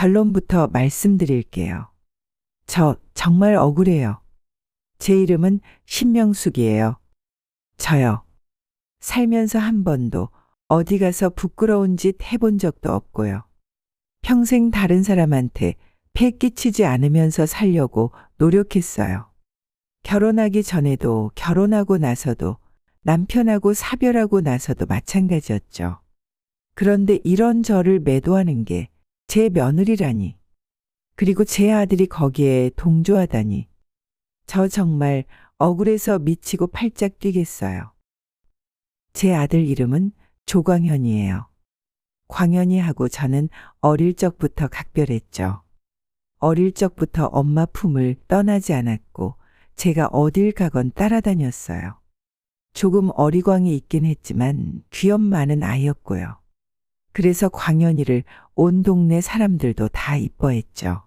결론부터 말씀드릴게요. 저 정말 억울해요. 제 이름은 신명숙이에요. 저요. 살면서 한 번도 어디 가서 부끄러운 짓 해본 적도 없고요. 평생 다른 사람한테 폐 끼치지 않으면서 살려고 노력했어요. 결혼하기 전에도 결혼하고 나서도 남편하고 사별하고 나서도 마찬가지였죠. 그런데 이런 저를 매도하는 게 제 며느리라니. 그리고 제 아들이 거기에 동조하다니. 저 정말 억울해서 미치고 팔짝 뛰겠어요. 제 아들 이름은 조광현이에요. 광현이하고 저는 어릴 적부터 각별했죠. 어릴 적부터 엄마 품을 떠나지 않았고 제가 어딜 가건 따라다녔어요. 조금 어리광이 있긴 했지만 귀염 많은 아이였고요. 그래서 광현이를 온 동네 사람들도 다 이뻐했죠.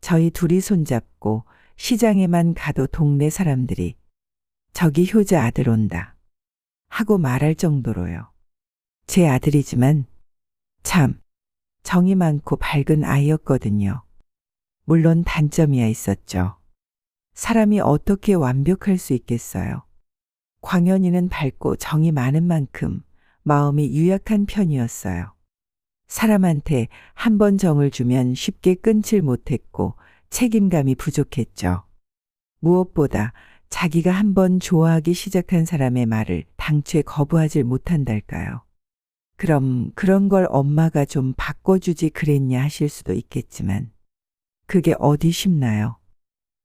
저희 둘이 손잡고 시장에만 가도 동네 사람들이 저기 효자 아들 온다 하고 말할 정도로요. 제 아들이지만 참 정이 많고 밝은 아이였거든요. 물론 단점이야 있었죠. 사람이 어떻게 완벽할 수 있겠어요. 광현이는 밝고 정이 많은 만큼 마음이 유약한 편이었어요. 사람한테 한 번 정을 주면 쉽게 끊질 못했고 책임감이 부족했죠. 무엇보다 자기가 한 번 좋아하기 시작한 사람의 말을 당최 거부하질 못한달까요. 그럼 그런 걸 엄마가 좀 바꿔주지 그랬냐 하실 수도 있겠지만 그게 어디 쉽나요?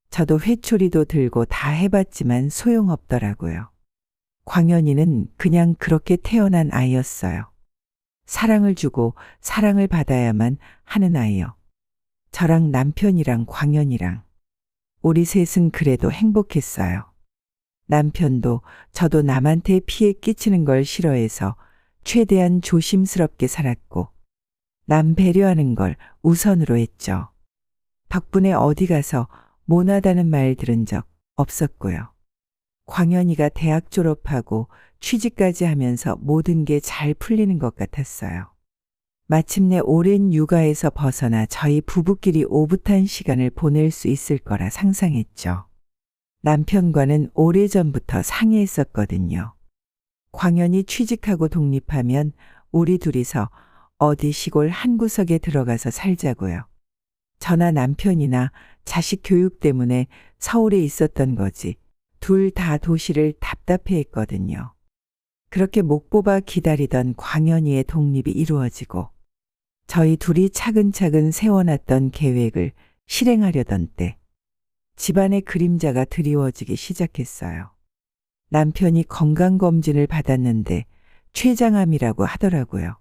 저도 회초리도 들고 다 해봤지만 소용없더라고요. 광현이는 그냥 그렇게 태어난 아이였어요. 사랑을 주고 사랑을 받아야만 하는 아이요. 저랑 남편이랑 광현이랑 우리 셋은 그래도 행복했어요. 남편도 저도 남한테 피해 끼치는 걸 싫어해서 최대한 조심스럽게 살았고 남 배려하는 걸 우선으로 했죠. 덕분에 어디 가서 모나다는 말 들은 적 없었고요. 광현이가 대학 졸업하고 취직까지 하면서 모든 게 잘 풀리는 것 같았어요. 마침내 오랜 육아에서 벗어나 저희 부부끼리 오붓한 시간을 보낼 수 있을 거라 상상했죠. 남편과는 오래전부터 상의했었거든요. 광현이 취직하고 독립하면 우리 둘이서 어디 시골 한 구석에 들어가서 살자고요. 저나 남편이나 자식 교육 때문에 서울에 있었던 거지 둘 다 도시를 답답해했거든요. 그렇게 목 뽑아 기다리던 광현이의 독립이 이루어지고 저희 둘이 차근차근 세워놨던 계획을 실행하려던 때 집안의 그림자가 드리워지기 시작했어요. 남편이 건강검진을 받았는데 췌장암이라고 하더라고요.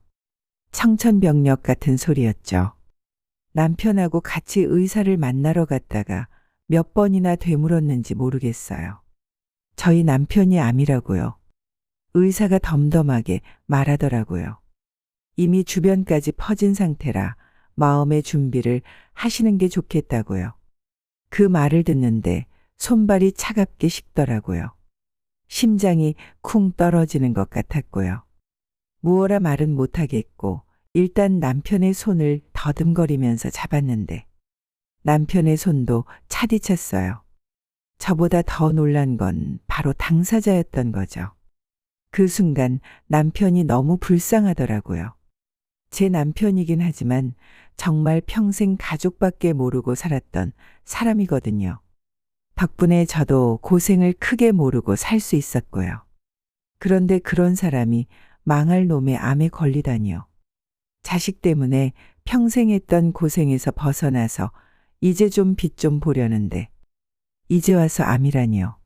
청천벽력 같은 소리였죠. 남편하고 같이 의사를 만나러 갔다가 몇 번이나 되물었는지 모르겠어요. 저희 남편이 암이라고요. 의사가 덤덤하게 말하더라고요. 이미 주변까지 퍼진 상태라 마음의 준비를 하시는 게 좋겠다고요. 그 말을 듣는데 손발이 차갑게 식더라고요. 심장이 쿵 떨어지는 것 같았고요. 무어라 말은 못하겠고 일단 남편의 손을 더듬거리면서 잡았는데 남편의 손도 차디찼어요. 저보다 더 놀란 건 바로 당사자였던 거죠. 그 순간 남편이 너무 불쌍하더라고요. 제 남편이긴 하지만 정말 평생 가족밖에 모르고 살았던 사람이거든요. 덕분에 저도 고생을 크게 모르고 살 수 있었고요. 그런데 그런 사람이 망할 놈의 암에 걸리다니요. 자식 때문에 평생 했던 고생에서 벗어나서 이제 좀 빛 좀 보려는데 이제 와서 암이라니요.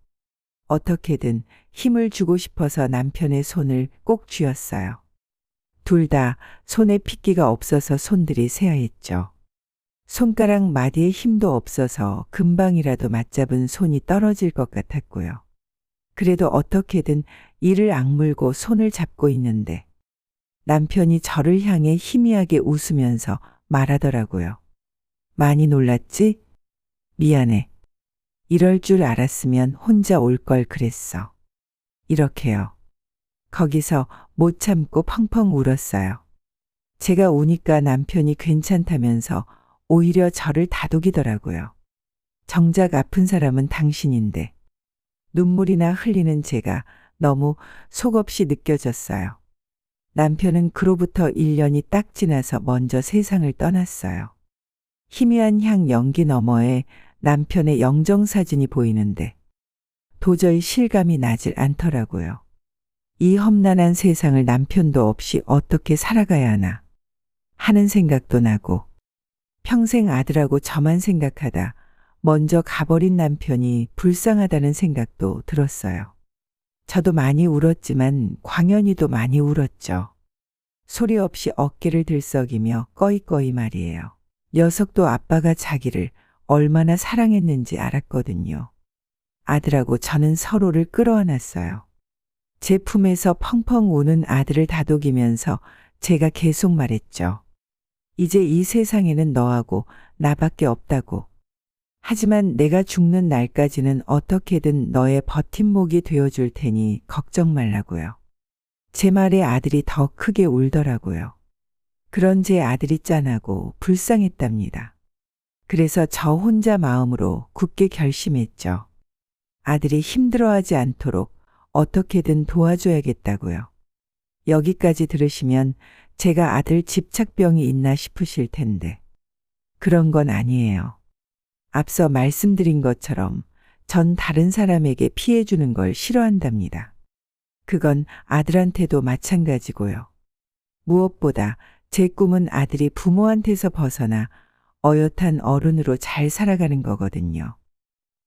어떻게든 힘을 주고 싶어서 남편의 손을 꼭 쥐었어요. 둘 다 손에 핏기가 없어서 손들이 쇠하였죠. 손가락 마디에 힘도 없어서 금방이라도 맞잡은 손이 떨어질 것 같았고요. 그래도 어떻게든 이를 악물고 손을 잡고 있는데 남편이 저를 향해 희미하게 웃으면서 말하더라고요. 많이 놀랐지? 미안해. 이럴 줄 알았으면 혼자 올 걸 그랬어. 이렇게요. 거기서 못 참고 펑펑 울었어요. 제가 우니까 남편이 괜찮다면서 오히려 저를 다독이더라고요. 정작 아픈 사람은 당신인데. 눈물이나 흘리는 제가 너무 속없이 느껴졌어요. 남편은 그로부터 1년이 딱 지나서 먼저 세상을 떠났어요. 희미한 향 연기 너머에 남편의 영정사진이 보이는데 도저히 실감이 나질 않더라고요. 이 험난한 세상을 남편도 없이 어떻게 살아가야 하나 하는 생각도 나고 평생 아들하고 저만 생각하다 먼저 가버린 남편이 불쌍하다는 생각도 들었어요. 저도 많이 울었지만 광연이도 많이 울었죠. 소리 없이 어깨를 들썩이며 꺼이꺼이 말이에요. 녀석도 아빠가 자기를 얼마나 사랑했는지 알았거든요. 아들하고 저는 서로를 끌어안았어요. 제 품에서 펑펑 우는 아들을 다독이면서 제가 계속 말했죠. 이제 이 세상에는 너하고 나밖에 없다고. 하지만 내가 죽는 날까지는 어떻게든 너의 버팀목이 되어줄 테니 걱정 말라고요. 제 말에 아들이 더 크게 울더라고요. 그런 제 아들이 짠하고 불쌍했답니다. 그래서 저 혼자 마음으로 굳게 결심했죠. 아들이 힘들어하지 않도록 어떻게든 도와줘야겠다고요. 여기까지 들으시면 제가 아들 집착병이 있나 싶으실 텐데 그런 건 아니에요. 앞서 말씀드린 것처럼 전 다른 사람에게 피해 주는 걸 싫어한답니다. 그건 아들한테도 마찬가지고요. 무엇보다 제 꿈은 아들이 부모한테서 벗어나 어엿한 어른으로 잘 살아가는 거거든요.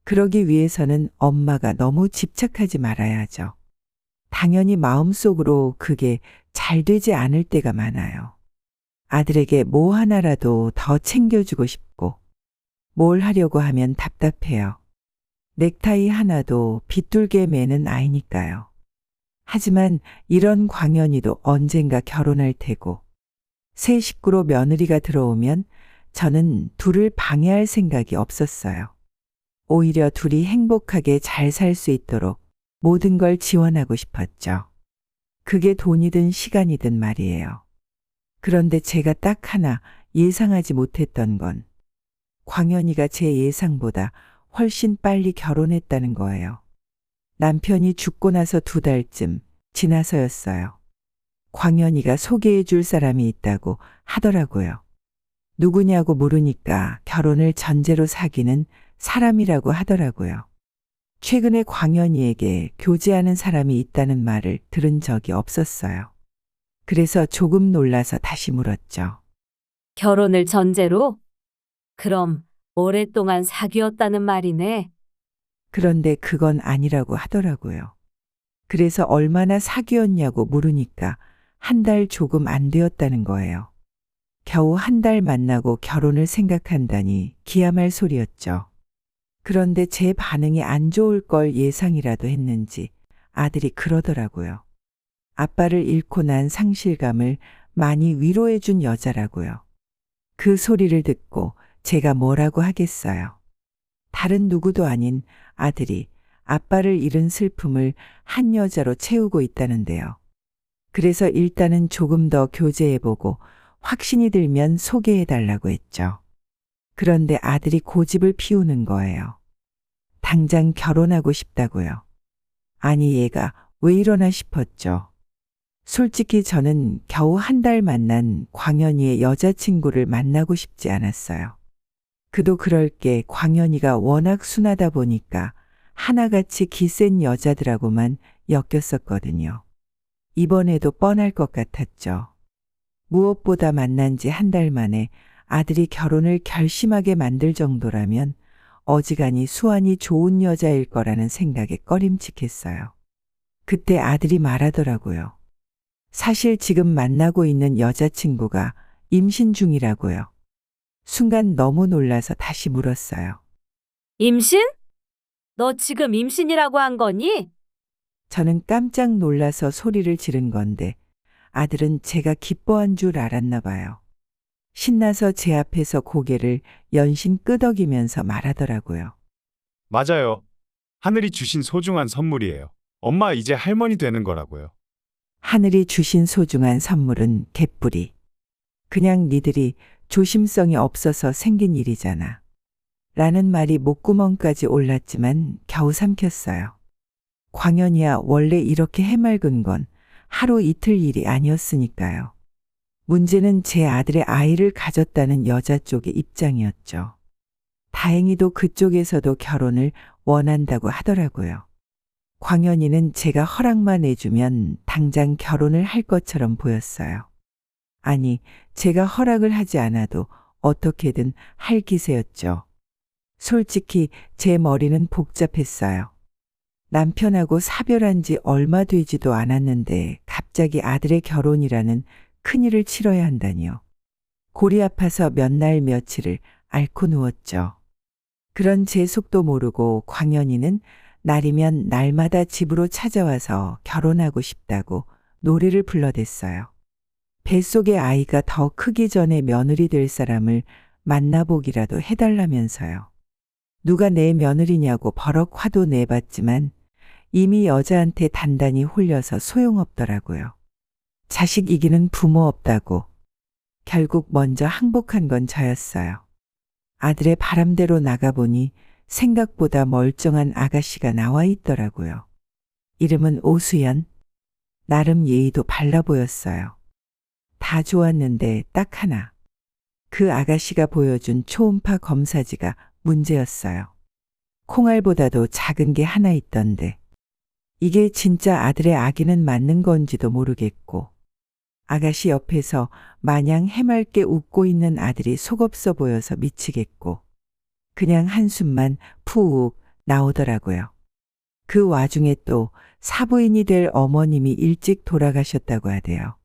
그러기 위해서는 엄마가 너무 집착하지 말아야죠. 당연히 마음속으로 그게 잘 되지 않을 때가 많아요. 아들에게 뭐 하나라도 더 챙겨주고 싶고 뭘 하려고 하면 답답해요. 넥타이 하나도 빗둘게 매는 아이니까요. 하지만 이런 광연이도 언젠가 결혼할 테고 새 식구로 며느리가 들어오면 저는 둘을 방해할 생각이 없었어요. 오히려 둘이 행복하게 잘 살 수 있도록 모든 걸 지원하고 싶었죠. 그게 돈이든 시간이든 말이에요. 그런데 제가 딱 하나 예상하지 못했던 건 광연이가 제 예상보다 훨씬 빨리 결혼했다는 거예요. 남편이 죽고 나서 2달쯤 지나서였어요. 광연이가 소개해 줄 사람이 있다고 하더라고요. 누구냐고 물으니까 결혼을 전제로 사귀는 사람이라고 하더라고요. 최근에 광연이에게 교제하는 사람이 있다는 말을 들은 적이 없었어요. 그래서 조금 놀라서 다시 물었죠. 결혼을 전제로? 그럼 오랫동안 사귀었다는 말이네. 그런데 그건 아니라고 하더라고요. 그래서 얼마나 사귀었냐고 물으니까 1달 조금 안 되었다는 거예요. 겨우 1달 만나고 결혼을 생각한다니 기야말 소리였죠. 그런데 제 반응이 안 좋을 걸 예상이라도 했는지 아들이 그러더라고요. 아빠를 잃고 난 상실감을 많이 위로해 준 여자라고요. 그 소리를 듣고 제가 뭐라고 하겠어요. 다른 누구도 아닌 아들이 아빠를 잃은 슬픔을 한 여자로 채우고 있다는데요. 그래서 일단은 조금 더 교제해보고 확신이 들면 소개해달라고 했죠. 그런데 아들이 고집을 피우는 거예요. 당장 결혼하고 싶다고요. 아니 얘가 왜 이러나 싶었죠. 솔직히 저는 겨우 1달 만난 광연이의 여자친구를 만나고 싶지 않았어요. 그도 그럴 게 광연이가 워낙 순하다 보니까 하나같이 기센 여자들하고만 엮였었거든요. 이번에도 뻔할 것 같았죠. 무엇보다 만난 지 1달 만에 아들이 결혼을 결심하게 만들 정도라면 어지간히 수완이 좋은 여자일 거라는 생각에 꺼림칙했어요. 그때 아들이 말하더라고요. 사실 지금 만나고 있는 여자친구가 임신 중이라고요. 순간 너무 놀라서 다시 물었어요. 임신? 너 지금 임신이라고 한 거니? 저는 깜짝 놀라서 소리를 지른 건데 아들은 제가 기뻐한 줄 알았나 봐요. 신나서 제 앞에서 고개를 연신 끄덕이면서 말하더라고요. 맞아요. 하늘이 주신 소중한 선물이에요. 엄마 이제 할머니 되는 거라고요. 하늘이 주신 소중한 선물은 개뿔이. 그냥 니들이 조심성이 없어서 생긴 일이잖아. 라는 말이 목구멍까지 올랐지만 겨우 삼켰어요. 광연이야 원래 이렇게 해맑은 건 하루 이틀 일이 아니었으니까요. 문제는 제 아들의 아이를 가졌다는 여자 쪽의 입장이었죠. 다행히도 그쪽에서도 결혼을 원한다고 하더라고요. 광연이는 제가 허락만 해주면 당장 결혼을 할 것처럼 보였어요. 아니, 제가 허락을 하지 않아도 어떻게든 할 기세였죠. 솔직히 제 머리는 복잡했어요. 남편하고 사별한 지 얼마 되지도 않았는데 갑자기 아들의 결혼이라는 큰일을 치러야 한다니요. 골이 아파서 몇 날 며칠을 앓고 누웠죠. 그런 제 속도 모르고 광연이는 날이면 날마다 집으로 찾아와서 결혼하고 싶다고 노래를 불러댔어요. 뱃속의 아이가 더 크기 전에 며느리 될 사람을 만나보기라도 해달라면서요. 누가 내 며느리냐고 버럭 화도 내봤지만 이미 여자한테 단단히 홀려서 소용없더라고요. 자식 이기는 부모 없다고. 결국 먼저 항복한 건 저였어요. 아들의 바람대로 나가보니 생각보다 멀쩡한 아가씨가 나와 있더라고요. 이름은 오수연. 나름 예의도 발라 보였어요. 다 좋았는데 딱 하나. 그 아가씨가 보여준 초음파 검사지가 문제였어요. 콩알보다도 작은 게 하나 있던데. 이게 진짜 아들의 아기는 맞는 건지도 모르겠고. 아가씨 옆에서 마냥 해맑게 웃고 있는 아들이 속없어 보여서 미치겠고. 그냥 한숨만 푹 나오더라고요. 그 와중에 또 사부인이 될 어머님이 일찍 돌아가셨다고 하대요.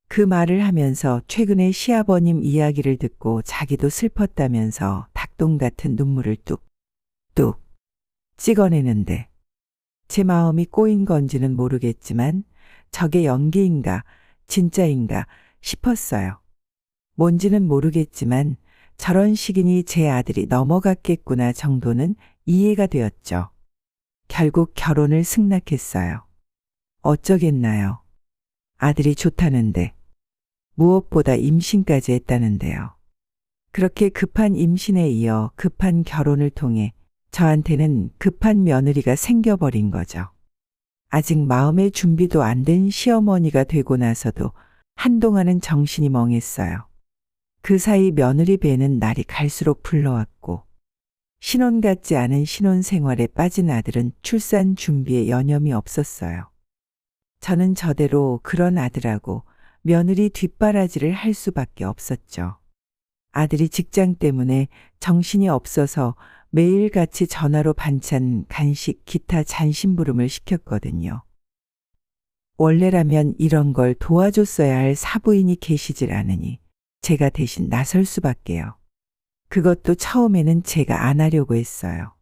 그 말을 하면서 최근에 시아버님 이야기를 듣고 자기도 슬펐다면서 닭똥 같은 눈물을 뚝뚝 찍어내는데 제 마음이 꼬인 건지는 모르겠지만 저게 연기인가 진짜인가 싶었어요. 뭔지는 모르겠지만 저런 식이니 제 아들이 넘어갔겠구나 정도는 이해가 되었죠. 결국 결혼을 승낙했어요. 어쩌겠나요. 아들이 좋다는데 무엇보다 임신까지 했다는데요. 그렇게 급한 임신에 이어 급한 결혼을 통해 저한테는 급한 며느리가 생겨버린 거죠. 아직 마음의 준비도 안 된 시어머니가 되고 나서도 한동안은 정신이 멍했어요. 그 사이 며느리 뵈는 날이 갈수록 불러왔고 신혼 같지 않은 신혼 생활에 빠진 아들은 출산 준비에 여념이 없었어요. 저는 저대로 그런 아들하고 며느리 뒷바라지를 할 수밖에 없었죠. 아들이 직장 때문에 정신이 없어서 매일같이 전화로 반찬, 간식, 기타 잔심부름을 시켰거든요. 원래라면 이런 걸 도와줬어야 할 사부인이 계시질 않으니 제가 대신 나설 수밖에요. 그것도 처음에는 제가 안 하려고 했어요.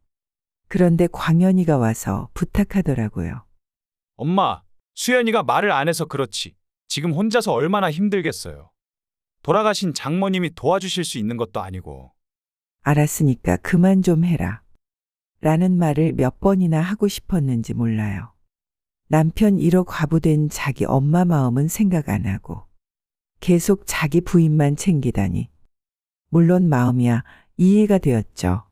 그런데 광연이가 와서 부탁하더라고요. 엄마, 수연이가 말을 안 해서 그렇지. 지금 혼자서 얼마나 힘들겠어요. 돌아가신 장모님이 도와주실 수 있는 것도 아니고. 알았으니까 그만 좀 해라. 라는 말을 몇 번이나 하고 싶었는지 몰라요. 남편 1억 과부된 자기 엄마 마음은 생각 안 하고 계속 자기 부인만 챙기다니. 물론 마음이야 이해가 되었죠.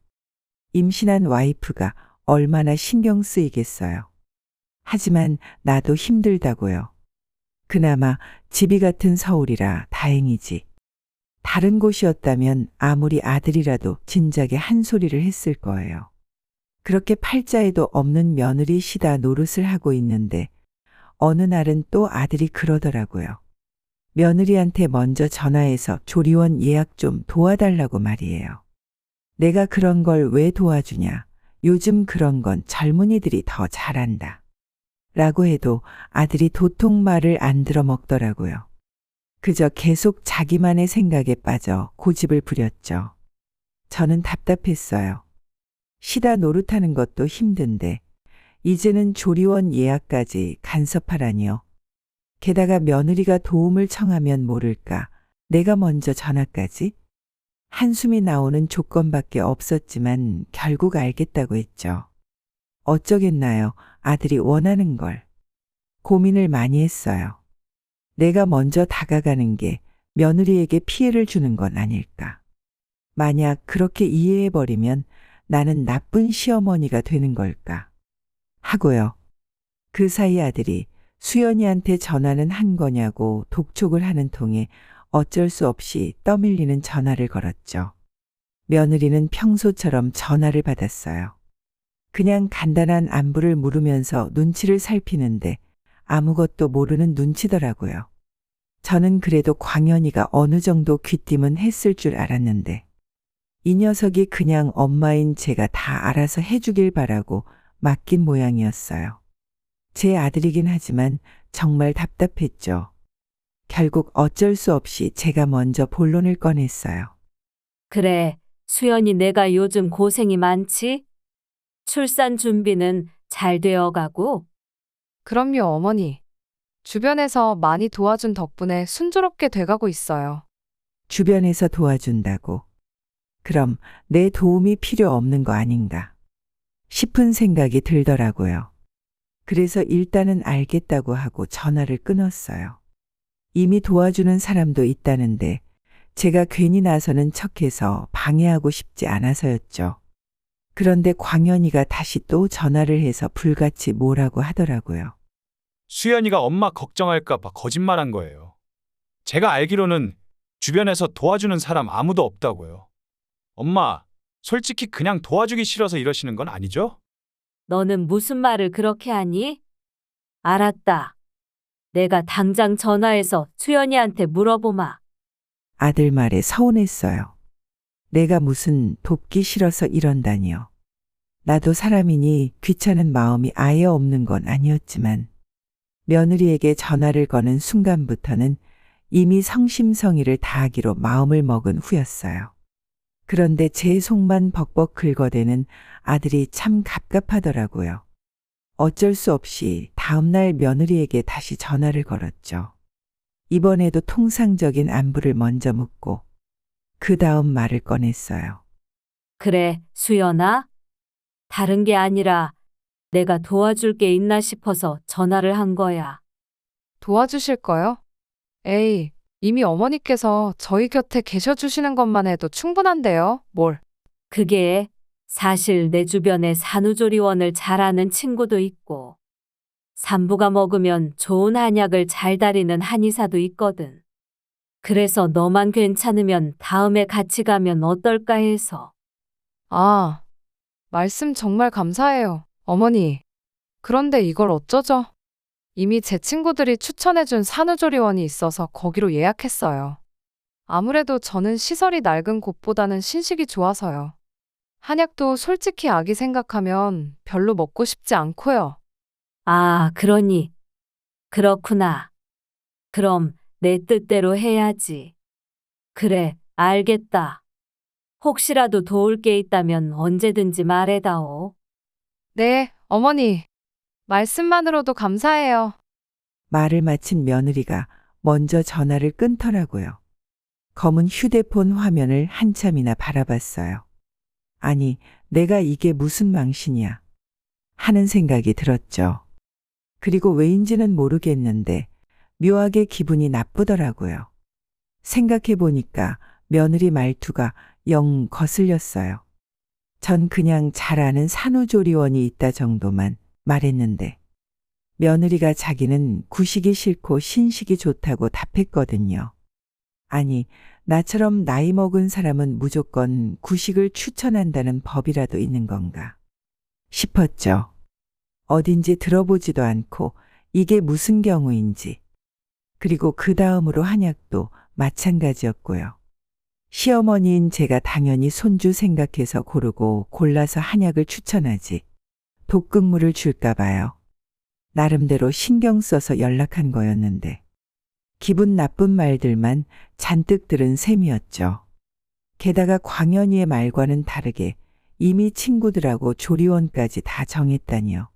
임신한 와이프가 얼마나 신경 쓰이겠어요. 하지만 나도 힘들다고요. 그나마 집이 같은 서울이라 다행이지. 다른 곳이었다면 아무리 아들이라도 진작에 한 소리를 했을 거예요. 그렇게 팔자에도 없는 며느리 시다 노릇을 하고 있는데 어느 날은 또 아들이 그러더라고요. 며느리한테 먼저 전화해서 조리원 예약 좀 도와달라고 말이에요. 내가 그런 걸 왜 도와주냐. 요즘 그런 건 젊은이들이 더 잘한다. 라고 해도 아들이 도통 말을 안 들어 먹더라고요. 그저 계속 자기만의 생각에 빠져 고집을 부렸죠. 저는 답답했어요. 시다 노릇하는 것도 힘든데 이제는 조리원 예약까지 간섭하라니요. 게다가 며느리가 도움을 청하면 모를까 내가 먼저 전화까지? 한숨이 나오는 조건밖에 없었지만 결국 알겠다고 했죠. 어쩌겠나요. 아들이 원하는 걸. 고민을 많이 했어요. 내가 먼저 다가가는 게 며느리에게 피해를 주는 건 아닐까. 만약 그렇게 이해해버리면 나는 나쁜 시어머니가 되는 걸까 하고요. 그 사이 아들이 수연이한테 전화는 한 거냐고 독촉을 하는 통에 어쩔 수 없이 떠밀리는 전화를 걸었죠. 며느리는 평소처럼 전화를 받았어요. 그냥 간단한 안부를 물으면서 눈치를 살피는데 아무것도 모르는 눈치더라고요. 저는 그래도 광현이가 어느 정도 귀띔은 했을 줄 알았는데 이 녀석이 그냥 엄마인 제가 다 알아서 해주길 바라고 맡긴 모양이었어요. 제 아들이긴 하지만 정말 답답했죠. 결국 어쩔 수 없이 제가 먼저 본론을 꺼냈어요. 그래, 수연이 내가 요즘 고생이 많지? 출산 준비는 잘 되어가고? 그럼요, 어머니. 주변에서 많이 도와준 덕분에 순조롭게 돼가고 있어요. 주변에서 도와준다고. 그럼 내 도움이 필요 없는 거 아닌가 싶은 생각이 들더라고요. 그래서 일단은 알겠다고 하고 전화를 끊었어요. 이미 도와주는 사람도 있다는데 제가 괜히 나서는 척해서 방해하고 싶지 않아서였죠. 그런데 광현이가 다시 또 전화를 해서 불같이 뭐라고 하더라고요. 수연이가 엄마 걱정할까 봐 거짓말한 거예요. 제가 알기로는 주변에서 도와주는 사람 아무도 없다고요. 엄마, 솔직히 그냥 도와주기 싫어서 이러시는 건 아니죠? 너는 무슨 말을 그렇게 하니? 알았다. 내가 당장 전화해서 수연이한테 물어보마. 아들 말에 서운했어요. 내가 무슨 돕기 싫어서 이런다니요. 나도 사람이니 귀찮은 마음이 아예 없는 건 아니었지만 며느리에게 전화를 거는 순간부터는 이미 성심성의를 다하기로 마음을 먹은 후였어요. 그런데 제 속만 벅벅 긁어대는 아들이 참 갑갑하더라고요. 어쩔 수 없이 다음날 며느리에게 다시 전화를 걸었죠. 이번에도 통상적인 안부를 먼저 묻고 그 다음 말을 꺼냈어요. 그래, 수연아? 다른 게 아니라 내가 도와줄 게 있나 싶어서 전화를 한 거야. 도와주실 거요? 에이, 이미 어머니께서 저희 곁에 계셔주시는 것만 해도 충분한데요, 뭘. 그게 사실 내 주변에 산후조리원을 잘 아는 친구도 있고 산부가 먹으면 좋은 한약을 잘 다리는 한의사도 있거든. 그래서 너만 괜찮으면 다음에 같이 가면 어떨까 해서. 아, 말씀 정말 감사해요, 어머니. 그런데 이걸 어쩌죠? 이미 제 친구들이 추천해준 산후조리원이 있어서 거기로 예약했어요. 아무래도 저는 시설이 낡은 곳보다는 신식이 좋아서요. 한약도 솔직히 아기 생각하면 별로 먹고 싶지 않고요. 아, 그러니. 그렇구나. 그럼 내 뜻대로 해야지. 그래, 알겠다. 혹시라도 도울 게 있다면 언제든지 말해다오. 네, 어머니. 말씀만으로도 감사해요. 말을 마친 며느리가 먼저 전화를 끊더라고요. 검은 휴대폰 화면을 한참이나 바라봤어요. 아니, 내가 이게 무슨 망신이야 하는 생각이 들었죠. 그리고 왜인지는 모르겠는데 묘하게 기분이 나쁘더라고요. 생각해보니까 며느리 말투가 영 거슬렸어요. 전 그냥 잘 아는 산후조리원이 있다 정도만 말했는데 며느리가 자기는 구식이 싫고 신식이 좋다고 답했거든요. 아니, 나처럼 나이 먹은 사람은 무조건 구식을 추천한다는 법이라도 있는 건가 싶었죠. 어딘지 들어보지도 않고 이게 무슨 경우인지. 그리고 그 다음으로 한약도 마찬가지였고요. 시어머니인 제가 당연히 손주 생각해서 고르고 골라서 한약을 추천하지. 독극물을 줄까 봐요. 나름대로 신경 써서 연락한 거였는데 기분 나쁜 말들만 잔뜩 들은 셈이었죠. 게다가 광현이의 말과는 다르게 이미 친구들하고 조리원까지 다 정했다니요.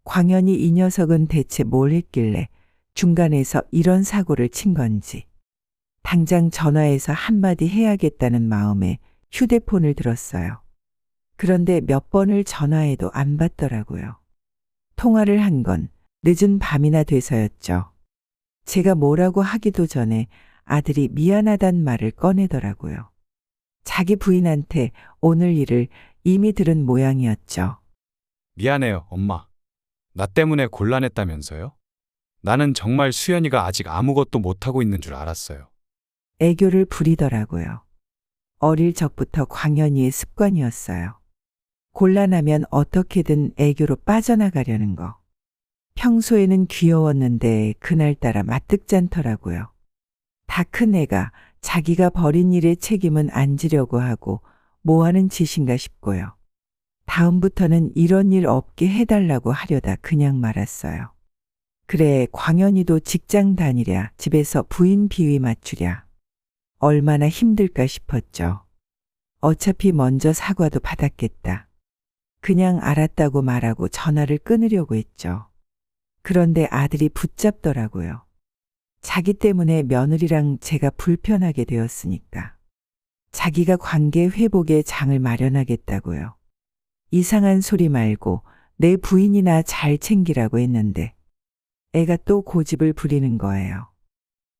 광현이 이 녀석은 대체 뭘 했길래 중간에서 이런 사고를 친 건지. 당장 전화해서 한마디 해야겠다는 마음에 휴대폰을 들었어요. 그런데 몇 번을 전화해도 안 받더라고요. 통화를 한 건 늦은 밤이나 돼서였죠. 제가 뭐라고 하기도 전에 아들이 미안하단 말을 꺼내더라고요. 자기 부인한테 오늘 일을 이미 들은 모양이었죠. 미안해요, 엄마. 나 때문에 곤란했다면서요? 나는 정말 수연이가 아직 아무것도 못하고 있는 줄 알았어요. 애교를 부리더라고요. 어릴 적부터 광현이의 습관이었어요. 곤란하면 어떻게든 애교로 빠져나가려는 거. 평소에는 귀여웠는데 그날따라 마뜩잖더라고요. 다 큰 애가 자기가 벌인 일의 책임은 안 지려고 하고 뭐 하는 짓인가 싶고요. 다음부터는 이런 일 없게 해달라고 하려다 그냥 말았어요. 그래, 광현이도 직장 다니랴, 집에서 부인 비위 맞추랴. 얼마나 힘들까 싶었죠. 어차피 먼저 사과도 받았겠다. 그냥 알았다고 말하고 전화를 끊으려고 했죠. 그런데 아들이 붙잡더라고요. 자기 때문에 며느리랑 제가 불편하게 되었으니까. 자기가 관계 회복에 장을 마련하겠다고요. 이상한 소리 말고 내 부인이나 잘 챙기라고 했는데 애가 또 고집을 부리는 거예요.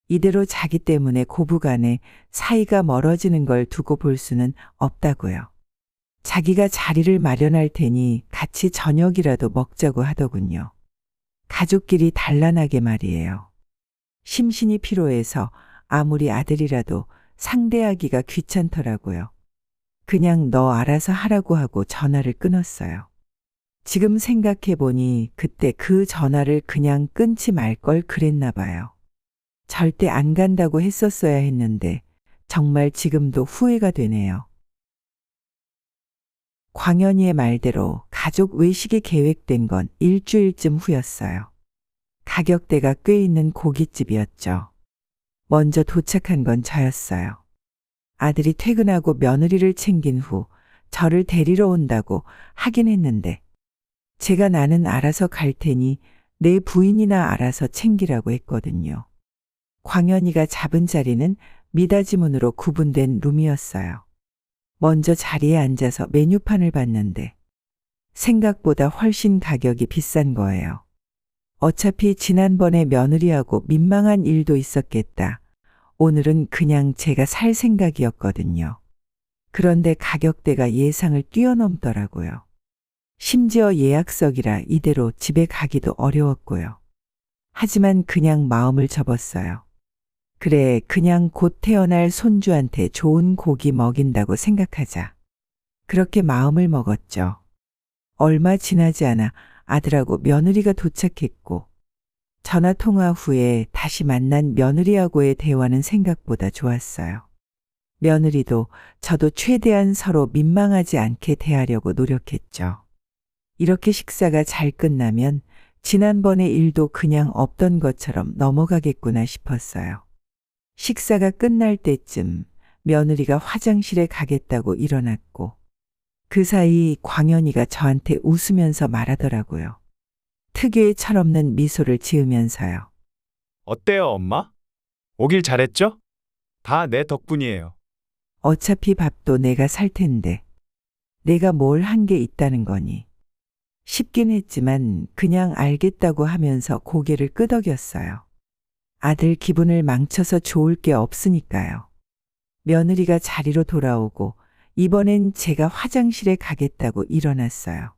이대로 자기 때문에 고부간에 사이가 멀어지는 걸 두고 볼 수는 없다고요. 자기가 자리를 마련할 테니 같이 저녁이라도 먹자고 하더군요. 가족끼리 단란하게 말이에요. 심신이 피로해서 아무리 아들이라도 상대하기가 귀찮더라고요. 그냥 너 알아서 하라고 하고 전화를 끊었어요. 지금 생각해보니 그때 그 전화를 그냥 끊지 말 걸 그랬나 봐요. 절대 안 간다고 했었어야 했는데 정말 지금도 후회가 되네요. 광현이의 말대로 가족 외식이 계획된 건 일주일쯤 후였어요. 가격대가 꽤 있는 고깃집이었죠. 먼저 도착한 건 저였어요. 아들이 퇴근하고 며느리를 챙긴 후 저를 데리러 온다고 하긴 했는데 제가 나는 알아서 갈 테니 내 부인이나 알아서 챙기라고 했거든요. 광현이가 잡은 자리는 미닫이문으로 구분된 룸이었어요. 먼저 자리에 앉아서 메뉴판을 봤는데 생각보다 훨씬 가격이 비싼 거예요. 어차피 지난번에 며느리하고 민망한 일도 있었겠다. 오늘은 그냥 제가 살 생각이었거든요. 그런데 가격대가 예상을 뛰어넘더라고요. 심지어 예약석이라 이대로 집에 가기도 어려웠고요. 하지만 그냥 마음을 접었어요. 그래, 그냥 곧 태어날 손주한테 좋은 고기 먹인다고 생각하자. 그렇게 마음을 먹었죠. 얼마 지나지 않아 아들하고 며느리가 도착했고 전화 통화 후에 다시 만난 며느리하고의 대화는 생각보다 좋았어요. 며느리도 저도 최대한 서로 민망하지 않게 대하려고 노력했죠. 이렇게 식사가 잘 끝나면 지난번의 일도 그냥 없던 것처럼 넘어가겠구나 싶었어요. 식사가 끝날 때쯤 며느리가 화장실에 가겠다고 일어났고 그 사이 광현이가 저한테 웃으면서 말하더라고요. 특유의 철없는 미소를 지으면서요. 어때요, 엄마? 오길 잘했죠? 다 내 덕분이에요. 어차피 밥도 내가 살 텐데 내가 뭘 한 게 있다는 거니. 쉽긴 했지만 그냥 알겠다고 하면서 고개를 끄덕였어요. 아들 기분을 망쳐서 좋을 게 없으니까요. 며느리가 자리로 돌아오고 이번엔 제가 화장실에 가겠다고 일어났어요.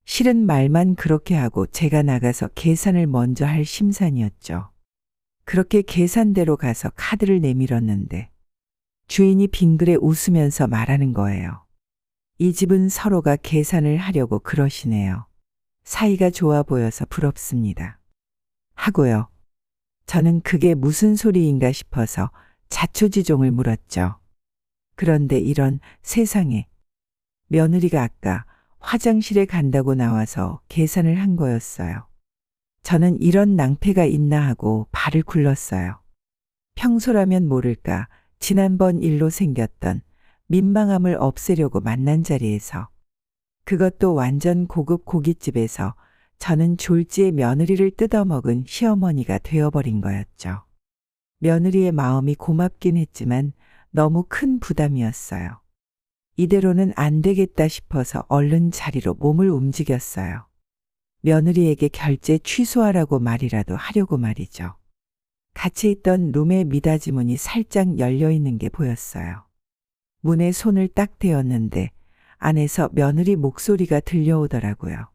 실은 말만 그렇게 하고 제가 나가서 계산을 먼저 할 심산이었죠. 그렇게 계산대로 가서 카드를 내밀었는데 주인이 빙그레 웃으면서 말하는 거예요. 이 집은 서로가 계산을 하려고 그러시네요. 사이가 좋아 보여서 부럽습니다. 하고요. 저는 그게 무슨 소리인가 싶어서 자초지종을 물었죠. 그런데 이런 세상에 며느리가 아까 화장실에 간다고 나와서 계산을 한 거였어요. 저는 이런 낭패가 있나 하고 발을 굴렀어요. 평소라면 모를까 지난번 일로 생겼던 민망함을 없애려고 만난 자리에서 그것도 완전 고급 고깃집에서 저는 졸지에 며느리를 뜯어먹은 시어머니가 되어버린 거였죠. 며느리의 마음이 고맙긴 했지만 너무 큰 부담이었어요. 이대로는 안 되겠다 싶어서 얼른 자리로 몸을 움직였어요. 며느리에게 결제 취소하라고 말이라도 하려고 말이죠. 같이 있던 룸의 미닫이 문이 살짝 열려 있는 게 보였어요. 문에 손을 딱 대었는데 안에서 며느리 목소리가 들려오더라고요.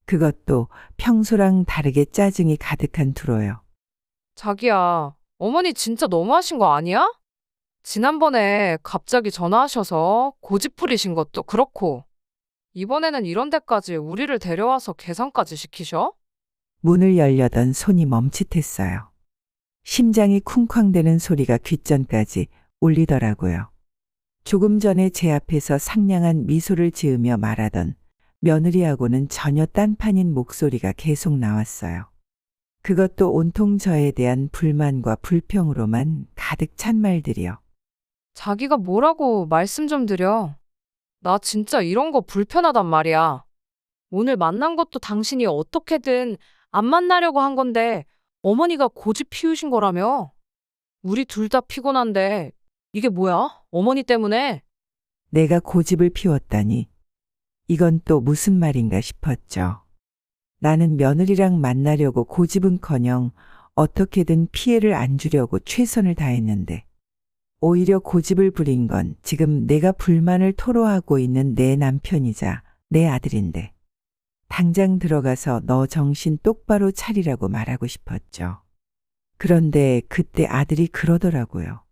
그것도 평소랑 다르게 짜증이 가득한 투로요. 자기야, 어머니 진짜 너무하신 거 아니야? 지난번에 갑자기 전화하셔서 고집 부리신 것도 그렇고, 이번에는 이런 데까지 우리를 데려와서 계산까지 시키셔? 문을 열려던 손이 멈칫했어요. 심장이 쿵쾅대는 소리가 귓전까지 울리더라고요. 조금 전에 제 앞에서 상냥한 미소를 지으며 말하던 며느리하고는 전혀 딴판인 목소리가 계속 나왔어요. 그것도 온통 저에 대한 불만과 불평으로만 가득 찬 말들이요. 자기가 뭐라고 말씀 좀 드려. 나 진짜 이런 거 불편하단 말이야. 오늘 만난 것도 당신이 어떻게든 안 만나려고 한 건데 어머니가 고집 피우신 거라며. 우리 둘 다 피곤한데 이게 뭐야? 어머니 때문에. 내가 고집을 피웠다니 이건 또 무슨 말인가 싶었죠. 나는 며느리랑 만나려고 고집은커녕 어떻게든 피해를 안 주려고 최선을 다했는데 오히려 고집을 부린 건 지금 내가 불만을 토로하고 있는 내 남편이자 내 아들인데 당장 들어가서 너 정신 똑바로 차리라고 말하고 싶었죠. 그런데 그때 아들이 그러더라고요.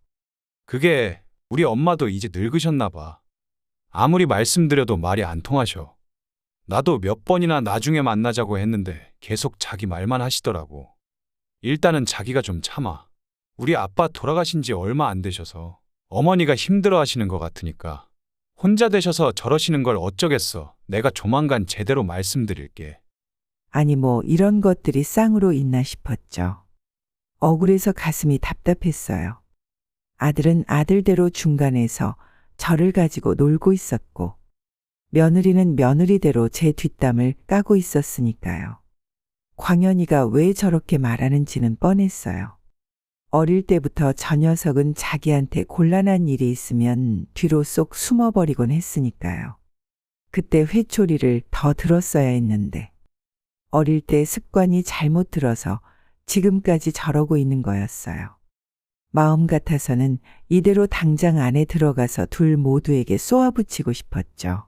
그게 우리 엄마도 이제 늙으셨나 봐. 아무리 말씀드려도 말이 안 통하셔. 나도 몇 번이나 나중에 만나자고 했는데 계속 자기 말만 하시더라고. 일단은 자기가 좀 참아. 우리 아빠 돌아가신 지 얼마 안 되셔서 어머니가 힘들어 하시는 것 같으니까. 혼자 되셔서 저러시는 걸 어쩌겠어. 내가 조만간 제대로 말씀드릴게. 아니 뭐 이런 것들이 쌍으로 있나 싶었죠. 억울해서 가슴이 답답했어요. 아들은 아들대로 중간에서 저를 가지고 놀고 있었고 며느리는 며느리대로 제 뒷담을 까고 있었으니까요. 광현이가 왜 저렇게 말하는지는 뻔했어요. 어릴 때부터 저 녀석은 자기한테 곤란한 일이 있으면 뒤로 쏙 숨어버리곤 했으니까요. 그때 회초리를 더 들었어야 했는데 어릴 때 습관이 잘못 들어서 지금까지 저러고 있는 거였어요. 마음 같아서는 이대로 당장 안에 들어가서 둘 모두에게 쏘아붙이고 싶었죠.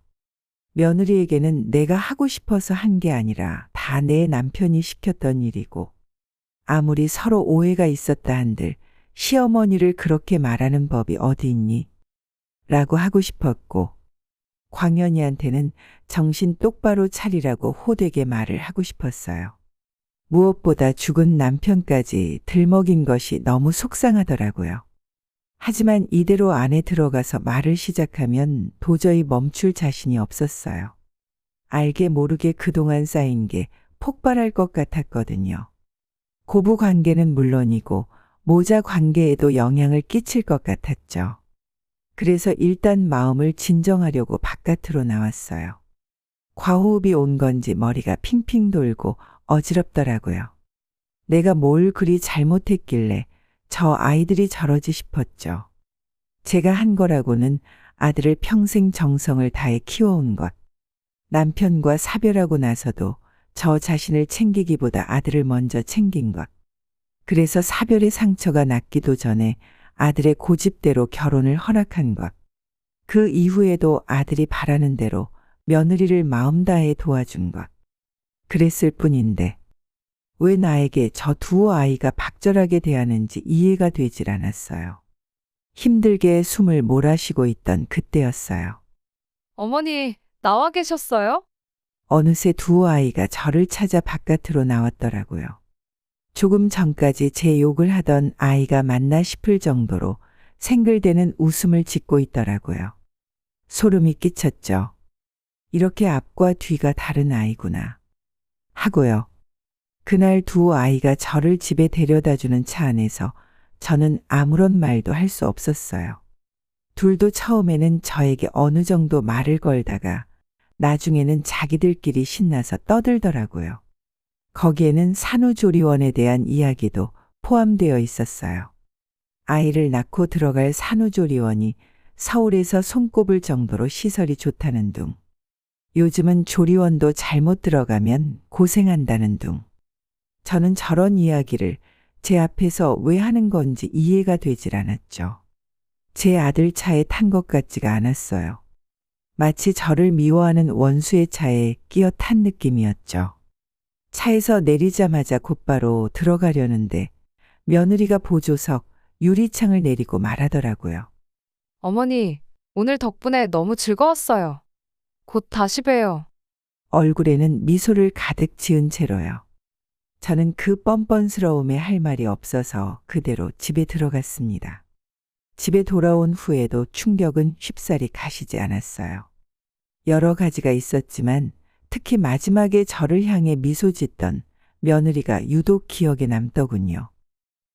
며느리에게는 내가 하고 싶어서 한 게 아니라 다 내 남편이 시켰던 일이고 아무리 서로 오해가 있었다 한들 시어머니를 그렇게 말하는 법이 어디 있니? 라고 하고 싶었고 광현이한테는 정신 똑바로 차리라고 호되게 말을 하고 싶었어요. 무엇보다 죽은 남편까지 들먹인 것이 너무 속상하더라고요. 하지만 이대로 안에 들어가서 말을 시작하면 도저히 멈출 자신이 없었어요. 알게 모르게 그동안 쌓인 게 폭발할 것 같았거든요. 고부 관계는 물론이고 모자 관계에도 영향을 끼칠 것 같았죠. 그래서 일단 마음을 진정하려고 바깥으로 나왔어요. 과호흡이 온 건지 머리가 핑핑 돌고 어지럽더라고요. 내가 뭘 그리 잘못했길래 저 아이들이 저러지 싶었죠. 제가 한 거라고는 아들을 평생 정성을 다해 키워온 것. 남편과 사별하고 나서도 저 자신을 챙기기보다 아들을 먼저 챙긴 것. 그래서 사별의 상처가 낫기도 전에 아들의 고집대로 결혼을 허락한 것. 그 이후에도 아들이 바라는 대로 며느리를 마음 다해 도와준 것. 그랬을 뿐인데 왜 나에게 저 두 아이가 박절하게 대하는지 이해가 되질 않았어요. 힘들게 숨을 몰아쉬고 있던 그때였어요. 어머니, 나와 계셨어요? 어느새 두 아이가 저를 찾아 바깥으로 나왔더라고요. 조금 전까지 제 욕을 하던 아이가 맞나 싶을 정도로 생글대는 웃음을 짓고 있더라고요. 소름이 끼쳤죠. 이렇게 앞과 뒤가 다른 아이구나. 하고요. 그날 두 아이가 저를 집에 데려다주는 차 안에서 저는 아무런 말도 할 수 없었어요. 둘도 처음에는 저에게 어느 정도 말을 걸다가 나중에는 자기들끼리 신나서 떠들더라고요. 거기에는 산후조리원에 대한 이야기도 포함되어 있었어요. 아이를 낳고 들어갈 산후조리원이 서울에서 손꼽을 정도로 시설이 좋다는 둥. 요즘은 조리원도 잘못 들어가면 고생한다는 둥. 저는 저런 이야기를 제 앞에서 왜 하는 건지 이해가 되질 않았죠. 제 아들 차에 탄 것 같지가 않았어요. 마치 저를 미워하는 원수의 차에 끼어 탄 느낌이었죠. 차에서 내리자마자 곧바로 들어가려는데 며느리가 보조석 유리창을 내리고 말하더라고요. 어머니, 오늘 덕분에 너무 즐거웠어요. 곧 다시 봬요. 얼굴에는 미소를 가득 지은 채로요. 저는 그 뻔뻔스러움에 할 말이 없어서 그대로 집에 들어갔습니다. 집에 돌아온 후에도 충격은 쉽사리 가시지 않았어요. 여러 가지가 있었지만 특히 마지막에 저를 향해 미소 짓던 며느리가 유독 기억에 남더군요.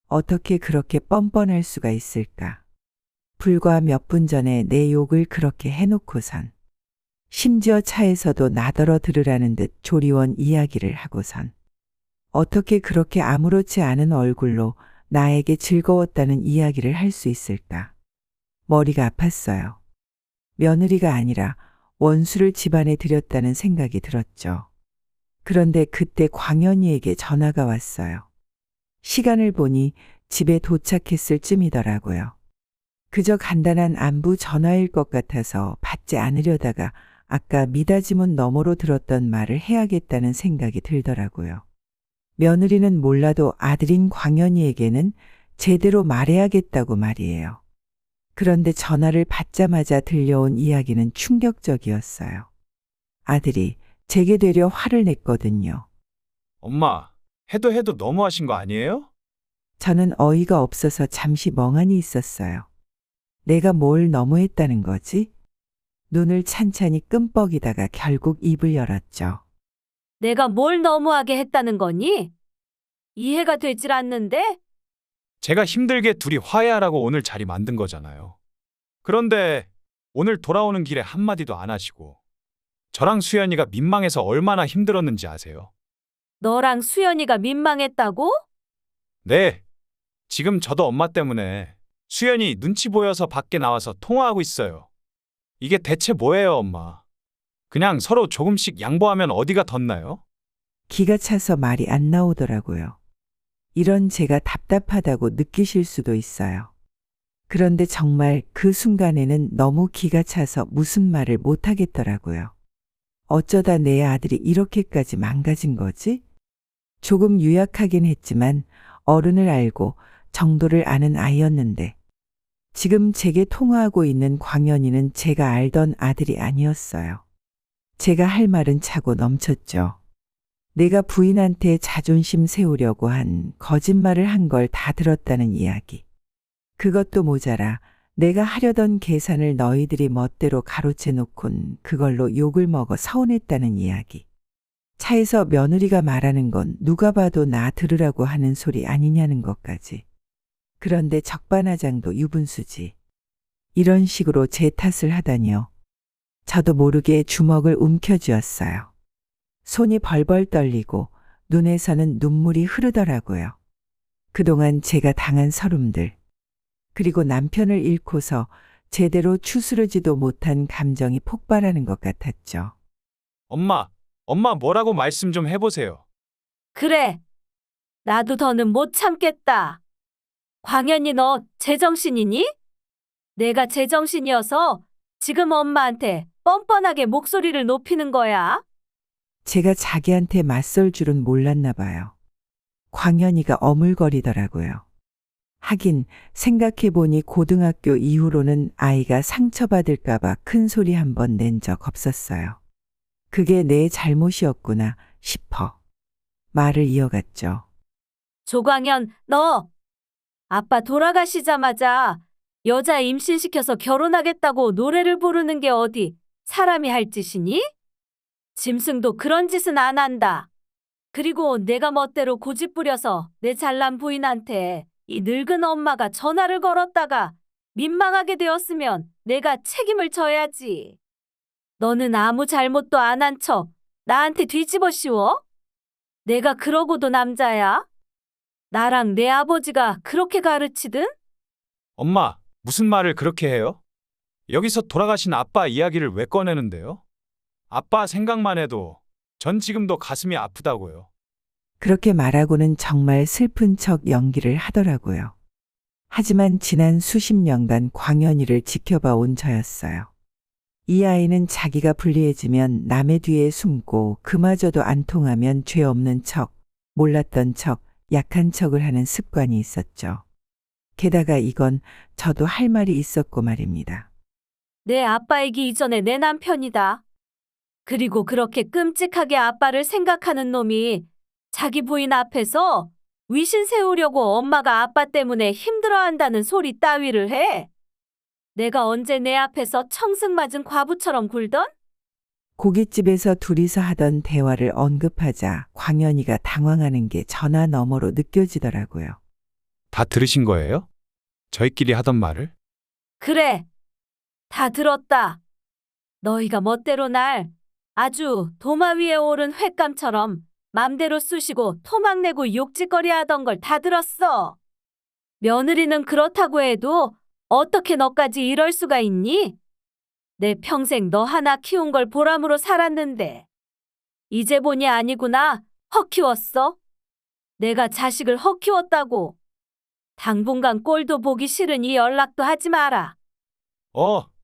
어떻게 그렇게 뻔뻔할 수가 있을까? 불과 몇 분 전에 내 욕을 그렇게 해놓고선 심지어 차에서도 나더러 들으라는 듯 조리원 이야기를 하고선 어떻게 그렇게 아무렇지 않은 얼굴로 나에게 즐거웠다는 이야기를 할 수 있을까? 머리가 아팠어요. 며느리가 아니라 원수를 집안에 들였다는 생각이 들었죠. 그런데 그때 광현이에게 전화가 왔어요. 시간을 보니 집에 도착했을 쯤이더라고요. 그저 간단한 안부 전화일 것 같아서 받지 않으려다가 아까 미닫이문 너머로 들었던 말을 해야겠다는 생각이 들더라고요. 며느리는 몰라도 아들인 광현이에게는 제대로 말해야겠다고 말이에요. 그런데 전화를 받자마자 들려온 이야기는 충격적이었어요. 아들이 제게 되려 화를 냈거든요. 엄마, 해도 너무하신 거 아니에요? 저는 어이가 없어서 잠시 멍하니 있었어요. 내가 뭘 너무했다는 거지? 눈을 찬찬히 끔뻑이다가 결국 입을 열었죠. 내가 뭘 너무하게 했다는 거니? 이해가 되질 않는데? 제가 힘들게 둘이 화해하라고 오늘 자리 만든 거잖아요. 그런데 오늘 돌아오는 길에 한마디도 안 하시고 저랑 수연이가 민망해서 얼마나 힘들었는지 아세요? 너랑 수연이가 민망했다고? 네. 지금 저도 엄마 때문에 수연이 눈치 보여서 밖에 나와서 통화하고 있어요. 이게 대체 뭐예요, 엄마? 그냥 서로 조금씩 양보하면 어디가 덧나요? 기가 차서 말이 안 나오더라고요. 이런 제가 답답하다고 느끼실 수도 있어요. 그런데 정말 그 순간에는 너무 기가 차서 무슨 말을 못 하겠더라고요. 어쩌다 내 아들이 이렇게까지 망가진 거지? 조금 유약하긴 했지만 어른을 알고 정도를 아는 아이였는데 지금 제게 통화하고 있는 광현이는 제가 알던 아들이 아니었어요. 제가 할 말은 차고 넘쳤죠. 내가 부인한테 자존심 세우려고 한 거짓말을 한 걸 다 들었다는 이야기. 그것도 모자라 내가 하려던 계산을 너희들이 멋대로 가로채 놓곤 그걸로 욕을 먹어 서운했다는 이야기. 차에서 며느리가 말하는 건 누가 봐도 나 들으라고 하는 소리 아니냐는 것까지. 그런데 적반하장도 유분수지. 이런 식으로 제 탓을 하다니요. 저도 모르게 주먹을 움켜쥐었어요. 손이 벌벌 떨리고 눈에서는 눈물이 흐르더라고요. 그동안 제가 당한 서름들, 그리고 남편을 잃고서 제대로 추스르지도 못한 감정이 폭발하는 것 같았죠. 엄마 뭐라고 말씀 좀 해보세요. 그래. 나도 더는 못 참겠다. 광현이 너 제정신이니? 내가 제정신이어서 지금 엄마한테 뻔뻔하게 목소리를 높이는 거야. 제가 자기한테 맞설 줄은 몰랐나 봐요. 광현이가 어물거리더라고요. 하긴 생각해보니 고등학교 이후로는 아이가 상처받을까봐 큰 소리 한 번 낸 적 없었어요. 그게 내 잘못이었구나 싶어 말을 이어갔죠. 조광현, 너 아빠 돌아가시자마자 여자 임신시켜서 결혼하겠다고 노래를 부르는 게 어디 사람이 할 짓이니? 짐승도 그런 짓은 안 한다. 그리고 내가 멋대로 고집 부려서 내 잘난 부인한테 이 늙은 엄마가 전화를 걸었다가 민망하게 되었으면 내가 책임을 져야지. 너는 아무 잘못도 안 한 척 나한테 뒤집어 씌워? 내가 그러고도 남자야? 나랑 내 아버지가 그렇게 가르치든? 엄마, 무슨 말을 그렇게 해요? 여기서 돌아가신 아빠 이야기를 왜 꺼내는데요? 아빠 생각만 해도 전 지금도 가슴이 아프다고요. 그렇게 말하고는 정말 슬픈 척 연기를 하더라고요. 하지만 지난 수십 년간 광현이를 지켜봐 온 저였어요. 이 아이는 자기가 불리해지면 남의 뒤에 숨고 그마저도 안 통하면 죄 없는 척, 몰랐던 척, 약한 척을 하는 습관이 있었죠. 게다가 이건 저도 할 말이 있었고 말입니다. 내 아빠이기 이전에 내 남편이다. 그리고 그렇게 끔찍하게 아빠를 생각하는 놈이 자기 부인 앞에서 위신 세우려고 엄마가 아빠 때문에 힘들어한다는 소리 따위를 해. 내가 언제 내 앞에서 청승맞은 과부처럼 굴던? 고깃집에서 둘이서 하던 대화를 언급하자 광현이가 당황하는 게 전화 너머로 느껴지더라고요. 다 들으신 거예요? 저희끼리 하던 말을? 그래. 다 들었다. 너희가 멋대로 날 아주 도마 위에 오른 횟감처럼 맘대로 쑤시고 토막내고 욕짓거리 하던 걸 다 들었어. 며느리는 그렇다고 해도 어떻게 너까지 이럴 수가 있니? 내 평생 너 하나 키운 걸 보람으로 살았는데 이제 보니 아니구나. 헛 키웠어? 내가 자식을 헛 키웠다고. 당분간 꼴도 보기 싫으니 연락도 하지 마라.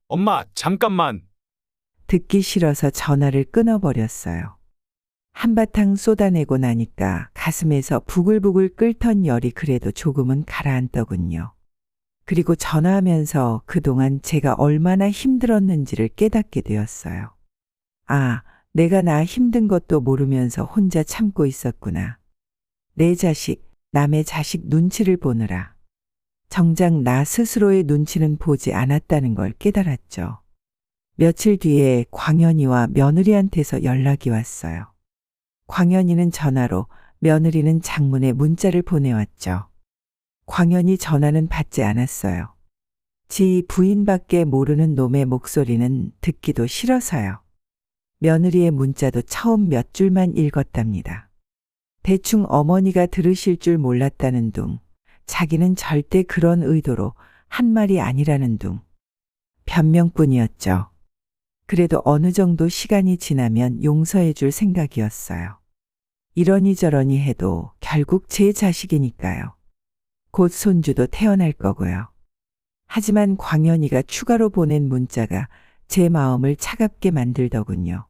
엄마, 잠깐만. 듣기 싫어서 전화를 끊어버렸어요. 한바탕 쏟아내고 나니까 가슴에서 부글부글 끓던 열이 그래도 조금은 가라앉더군요. 그리고 전화하면서 그동안 제가 얼마나 힘들었는지를 깨닫게 되었어요. 아, 내가 나 힘든 것도 모르면서 혼자 참고 있었구나. 내 자식, 남의 자식 눈치를 보느라. 정작 나 스스로의 눈치는 보지 않았다는 걸 깨달았죠. 며칠 뒤에 광현이와 며느리한테서 연락이 왔어요. 광현이는 전화로, 며느리는 장문에 문자를 보내왔죠. 광현이 전화는 받지 않았어요. 지 부인밖에 모르는 놈의 목소리는 듣기도 싫어서요. 며느리의 문자도 처음 몇 줄만 읽었답니다. 대충 어머니가 들으실 줄 몰랐다는 둥, 자기는 절대 그런 의도로 한 말이 아니라는 둥. 변명뿐이었죠. 그래도 어느 정도 시간이 지나면 용서해 줄 생각이었어요. 이러니 저러니 해도 결국 제 자식이니까요. 곧 손주도 태어날 거고요. 하지만 광현이가 추가로 보낸 문자가 제 마음을 차갑게 만들더군요.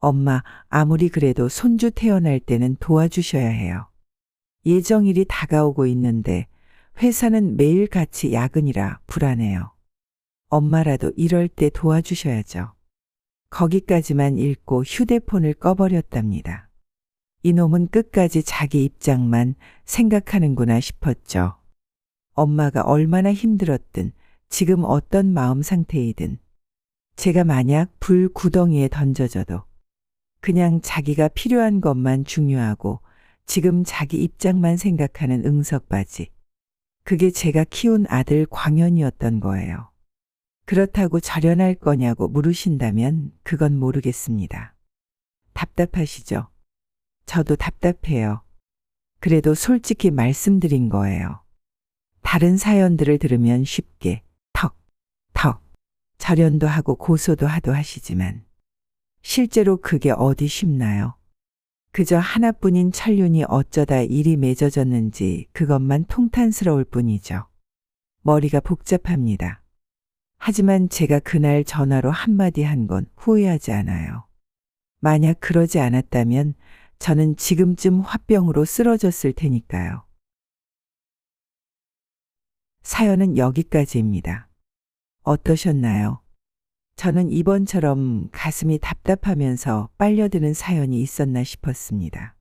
엄마, 아무리 그래도 손주 태어날 때는 도와주셔야 해요. 예정일이 다가오고 있는데 회사는 매일 같이 야근이라 불안해요. 엄마라도 이럴 때 도와주셔야죠. 거기까지만 읽고 휴대폰을 꺼버렸답니다. 이놈은 끝까지 자기 입장만 생각하는구나 싶었죠. 엄마가 얼마나 힘들었든 지금 어떤 마음 상태이든 제가 만약 불 구덩이에 던져져도 그냥 자기가 필요한 것만 중요하고 지금 자기 입장만 생각하는 응석바지. 그게 제가 키운 아들 광현이었던 거예요. 그렇다고 절연할 거냐고 물으신다면 그건 모르겠습니다. 답답하시죠? 저도 답답해요. 그래도 솔직히 말씀드린 거예요. 다른 사연들을 들으면 쉽게 턱 절연도 하고 고소도 하도 하시지만 실제로 그게 어디 쉽나요? 그저 하나뿐인 천륜이 어쩌다 일이 맺어졌는지 그것만 통탄스러울 뿐이죠. 머리가 복잡합니다. 하지만 제가 그날 전화로 한마디 한 건 후회하지 않아요. 만약 그러지 않았다면 저는 지금쯤 화병으로 쓰러졌을 테니까요. 사연은 여기까지입니다. 어떠셨나요? 저는 이번처럼 가슴이 답답하면서 빨려드는 사연이 있었나 싶었습니다.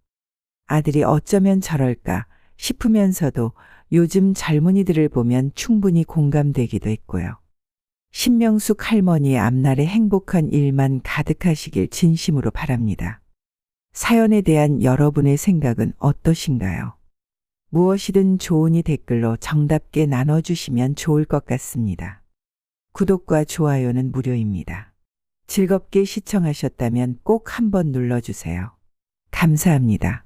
아들이 어쩌면 저럴까 싶으면서도 요즘 젊은이들을 보면 충분히 공감되기도 했고요. 신명숙 할머니의 앞날에 행복한 일만 가득하시길 진심으로 바랍니다. 사연에 대한 여러분의 생각은 어떠신가요? 무엇이든 좋으니 댓글로 정답게 나눠주시면 좋을 것 같습니다. 구독과 좋아요는 무료입니다. 즐겁게 시청하셨다면 꼭 한번 눌러주세요. 감사합니다.